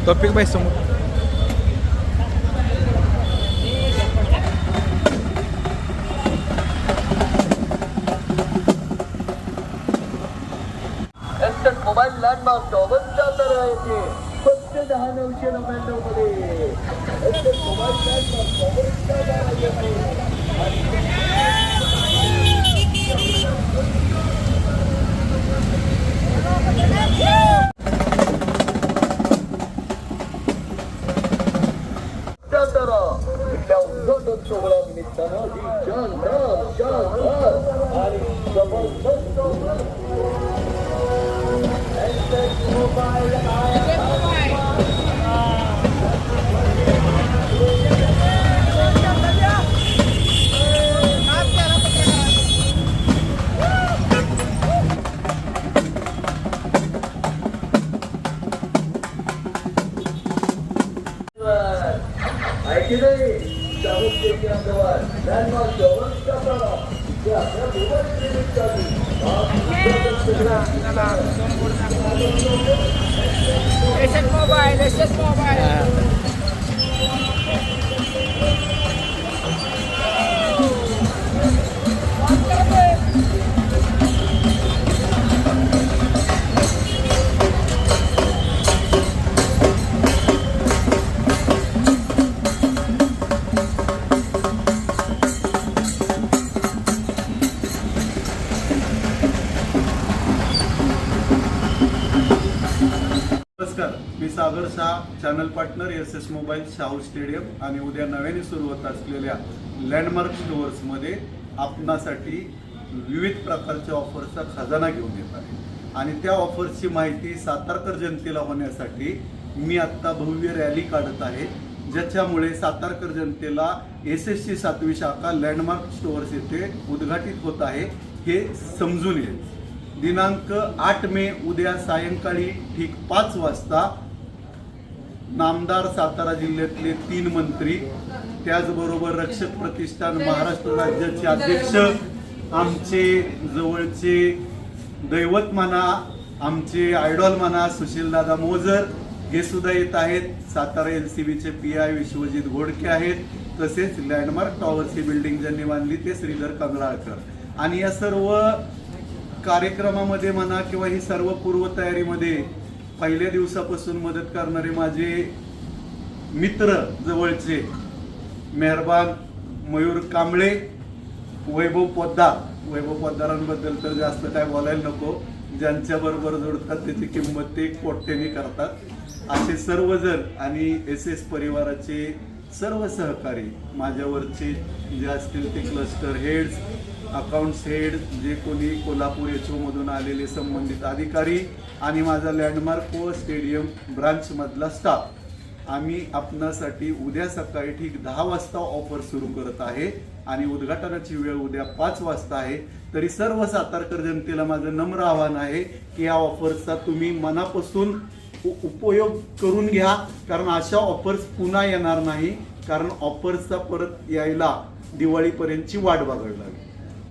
Topic बाई समोर mobile landmark 54 येथे फक्त 10,999 मध्ये मोबाईल लँडमार्क 54 येथे सोहळा निमित्तानं ही शानदार आणि जबरदस्त ऐकले मोबाईल नमस्कार, मी Sagar Shah, channel partner SS mobile Shahu stadium आणि उद्या नव्याने सुरू होत असलेल्या लँडमार्क स्टोअर्समध्ये आपणासाठी विविध प्रकारच्या ऑफर्सचा खजाना घेऊन येत आहे. आणि त्या ऑफर्सची माहिती सातारकर जनतेला होण्यासाठी मी आत्ता भव्य रॅली काढत आहे, ज्याच्यामुळे सातारकर जनतेला SS ची 7वी शाखा लँडमार्क स्टोअर्स येथे उद्घाटित होत आहे हे समजून येईल. दिनांक 8 मे उद्या सायंकाळी ठीक 5 वाजता नामदार सातारा जिल्ह्यातले 3 मंत्री, त्याचबरोबर रक्षक प्रतिष्ठान महाराष्ट्र राज्याचे अध्यक्ष, आमचे जवळचे दैवत म्हणा, आमचे आयडॉल म्हणा सुशीलदादा मोजर हे सुद्धा येत आहेत. सातारा LCBचे PI विश्वजित घोडके आहेत. तसेच लँडमार्क टॉवर्स ही बिल्डिंग ज्यांनी बांधली ते श्रीधर कंगराळकर. आणि या सर्व कार्यक्रमामध्ये म्हणा किंवा ही सर्व पूर्वतयारीमध्ये पहिल्या दिवसापासून मदत करणारे माझे मित्र जवळचे मेहरबान मयूर कांबळे, वैभव पोद्दारांबद्दल तर जास्त काय बोलायला नको. ज्यांच्याबरोबर जोडतात त्याची किंमत ते कोट्याने करतात. असे सर्वजण आणि SS परिवाराचे सर्व सहकारी, माझ्यावरचे जे असतील ते क्लस्टर हेड्स, अकाउंट्स हेड, जे कोणी कोल्हापूर HO मधून आलेले संबंधित अधिकारी आणि माझा लँडमार्क व स्टेडियम ब्रांच मधला स्टाफ, आम्ही आपणासाठी उद्या सकाळी ठीक 10 वाजता ऑफर सुरू करत आहे आणि उद्घाटनाची वेळ उद्या 5 वाजता आहे. तरी सर्व सातारकर जनतेला माझं नम्र आवाहन आहे की या ऑफरचा तुम्ही मनापासून उपयोग करून घ्या, कारण अशा ऑफर्स पुन्हा येणार नाही. कारण ऑफर्सचा परत यायला दिवाळीपर्यंतची वाट बघावी लागेल.